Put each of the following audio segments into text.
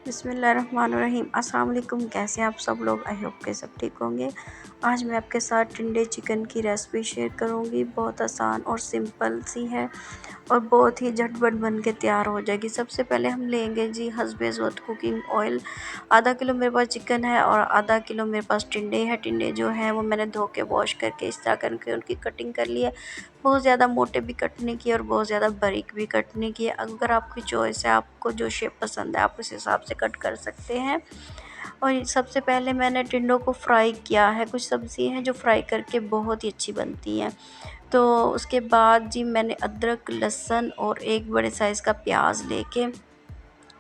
बिस्मिल्लाहिर्रहमानिर्रहीम। अस्सलाम वालेकुम। कैसे हैं आप सब लोग? आई होप के सब ठीक होंगे। आज मैं आपके साथ टिंडे चिकन की रेसिपी शेयर करूंगी। बहुत आसान और सिंपल सी है और बहुत ही झटपट बन के तैयार हो जाएगी। सबसे पहले हम लेंगे जी हस्बे ज़रूरत कुकिंग ऑयल। आधा किलो मेरे पास चिकन है और आधा किलो मेरे पास टिंडे है। टिंडे जो है वो मैंने धो के वॉश करके इस तरह करके उनकी कटिंग कर ली है। बहुत ज़्यादा मोटे भी कटने की और बहुत ज़्यादा बारीक भी कटने की। अगर आपकी चॉइस है, आपको जो शेप पसंद है आप उस हिसाब से कट कर सकते हैं। और सबसे पहले मैंने टिंडों को फ्राई किया है। कुछ सब्ज़ी हैं जो फ्राई करके बहुत ही अच्छी बनती हैं। तो उसके बाद जी मैंने अदरक, लहसुन और एक बड़े साइज़ का प्याज लेके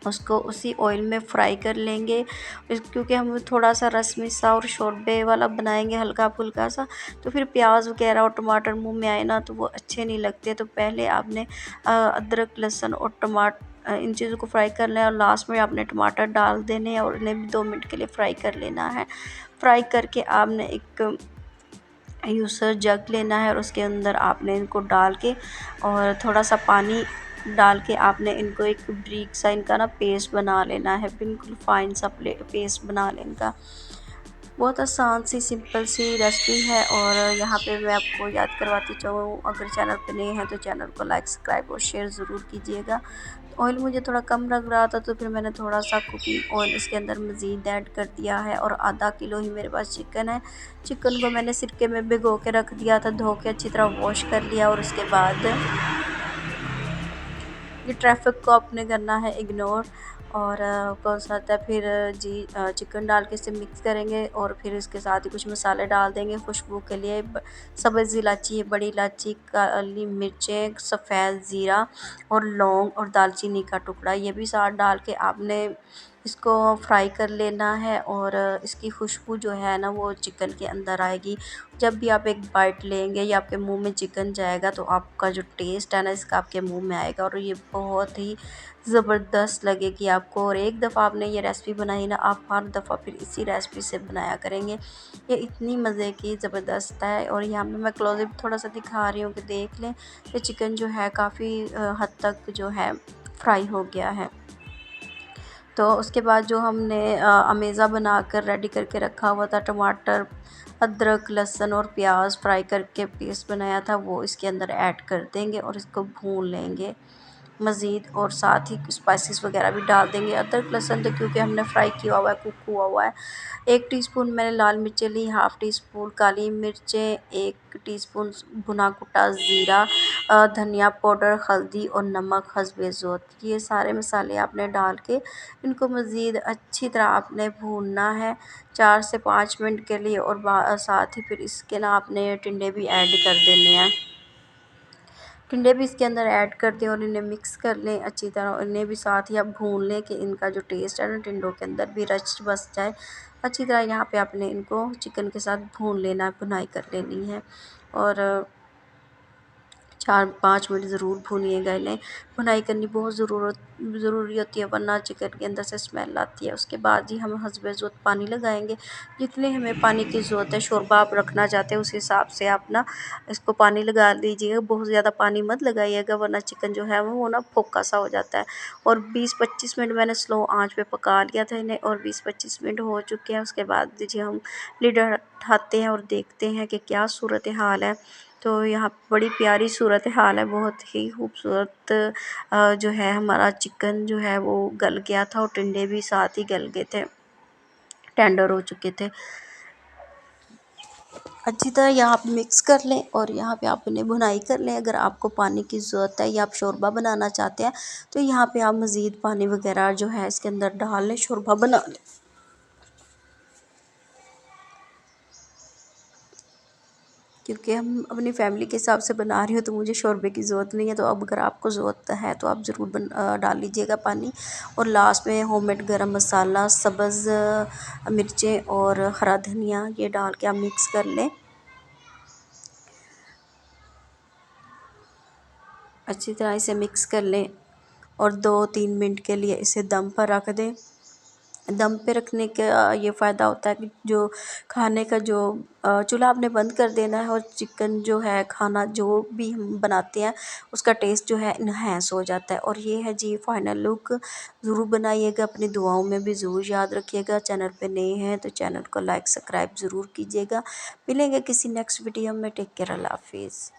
उसको उसी ऑयल में फ्राई कर लेंगे। क्योंकि हम थोड़ा सा रस्मी सा और शोरबे वाला बनाएंगे हल्का फुल्का सा, तो फिर प्याज वगैरह और टमाटर मुंह में आए ना तो वो अच्छे नहीं लगते। तो पहले आपने अदरक, लहसुन और टमाटर इन चीज़ों को फ्राई कर लें और लास्ट में आपने टमाटर डाल देने और इन्हें भी 2 मिनट के लिए फ्राई कर लेना है। फ्राई करके आपने एक यूसर जग लेना है और उसके अंदर आपने इनको डाल के और थोड़ा सा पानी डाल के आपने इनको एक ब्रीक सा इनका ना पेस्ट बना लेना है। बिल्कुल फाइन सा पेस्ट बना लें इनका। बहुत आसान सी सिंपल सी रेसिपी है। और यहाँ पे मैं आपको याद करवाती चाहूँ, अगर चैनल पे नए हैं तो चैनल को लाइक, सब्सक्राइब और शेयर ज़रूर कीजिएगा। ऑयल मुझे थोड़ा कम लग रहा था तो फिर मैंने थोड़ा सा कुकिंग ऑयल इसके अंदर मज़ीद ऐड कर दिया है। और आधा किलो ही मेरे पास चिकन है। चिकन को मैंने सिरके में भिगो के रख दिया था, धो के अच्छी तरह वॉश कर लिया। और उसके बाद ये ट्रैफिक को आपने करना है इग्नोर। और कौन सा आता है फिर जी चिकन डाल के इसे मिक्स करेंगे और फिर इसके साथ ही कुछ मसाले डाल देंगे खुशबू के लिए। सब्ज़ इलायची, बड़ी इलायची, काली मिर्चें, सफ़ेद ज़ीरा और लौंग और दालचीनी का टुकड़ा, ये भी साथ डाल के आपने इसको फ्राई कर लेना है। और इसकी खुशबू जो है ना वो चिकन के अंदर आएगी। जब भी आप एक बाइट लेंगे या आपके मुंह में चिकन जाएगा तो आपका जो टेस्ट है ना इसका आपके मुंह में आएगा और ये बहुत ही ज़बरदस्त लगेगी आपको। और एक दफ़ा आपने ये रेसिपी बनाई ना, आप हर दफ़ा फिर इसी रेसिपी से बनाया करेंगे। ये इतनी मज़े की ज़बरदस्त है। और यहाँ पे मैं क्लोज़अप थोड़ा सा दिखा रही हूँ कि देख लें ये चिकन जो है काफ़ी हद तक जो है फ्राई हो गया है। तो उसके बाद जो हमने अमेज़ा बनाकर रेडी करके रखा हुआ था, टमाटर, अदरक, लहसुन और प्याज फ्राई करके पेस्ट बनाया था, वो इसके अंदर ऐड कर देंगे और इसको भून लेंगे मज़ीद। और साथ ही स्पाइसेस वगैरह भी डाल देंगे। अदरक लहसुन तो क्योंकि हमने फ्राई किया हुआ है, कुक हुआ हुआ है। 1 टीस्पून मैंने लाल मिर्चें ली, हाफ़ टी स्पून काली मिर्चें, 1 टीस्पून भुना कुटा ज़ीरा, धनिया पाउडर, हल्दी और नमक हस्बे ज़ौक़। ये सारे मसाले आपने डाल के इनको मज़ीद अच्छी तरह आपने भूनना है 4 से 5 मिनट के लिए। और साथ ही फिर इसके ना आपने टिंडे भी ऐड कर देने हैं। टिंडे भी इसके अंदर ऐड कर दें और इन्हें मिक्स कर लें अच्छी तरह। और इन्हें भी साथ ही आप भून लें कि इनका जो टेस्ट है ना टिंडों के अंदर भी रच बस जाए अच्छी तरह। यहाँ पे आपने इनको चिकन के साथ भून लेना है, भुनाई कर लेनी है। और 4-5 मिनट ज़रूर भूनिएगा इन्हें। भुनाई करनी बहुत ज़रूरी होती है, वरना चिकन के अंदर से स्मेल आती है। उसके बाद ही हम हस्बे ज़रूरत पानी लगाएंगे। जितने हमें पानी की ज़रूरत है, शोरबा आप रखना चाहते हैं उस हिसाब से आप ना इसको पानी लगा लीजिएगा। बहुत ज़्यादा पानी मत लगाइएगा वरना चिकन जो है वो ना फोका सा हो जाता है। और 20-25 मिनट मैंने स्लो आंच पे पका लिया था इन्हें और 20-25 मिनट हो चुके हैं। उसके बाद दीजिए हम लिड उठाते हैं और देखते हैं कि क्या सूरत हाल है। तो यहाँ बड़ी प्यारी सूरत हाल है, बहुत ही खूबसूरत जो है हमारा चिकन जो है वो गल गया था और टिंडे भी साथ ही गल गए थे, टेंडर हो चुके थे। अच्छी तरह यहाँ पे मिक्स कर लें और यहाँ पे आप इन्हें भुनाई कर लें। अगर आपको पानी की ज़रूरत है या आप शोरबा बनाना चाहते हैं तो यहाँ पे आप मज़ीद पानी वगैरह जो है इसके अंदर डाल लें, शोरबा बना लें। क्योंकि हम अपनी फैमिली के हिसाब से बना रही हो तो मुझे शोरबे की ज़रूरत नहीं है। तो अब अगर आपको ज़रूरत है तो आप ज़रूर डाल लीजिएगा पानी। और लास्ट में होममेड गरम मसाला, सब्ज़ मिर्चें और हरा धनिया ये डाल के आप मिक्स कर लें। अच्छी तरह इसे मिक्स कर लें और 2-3 मिनट के लिए इसे दम पर रख दें। दम पे रखने का ये फ़ायदा होता है कि जो खाने का जो चूल्हा आपने बंद कर देना है और चिकन जो है खाना जो भी हम बनाते हैं उसका टेस्ट जो है इन्हेंस हो जाता है। और ये है जी फाइनल लुक। ज़रूर बनाइएगा, अपनी दुआओं में भी ज़रूर याद रखिएगा। चैनल पे नए हैं तो चैनल को लाइक सब्सक्राइब ज़रूर कीजिएगा। मिलेंगे किसी नेक्स्ट वीडियो में। टेक केयर, अल्लाह हाफिज़।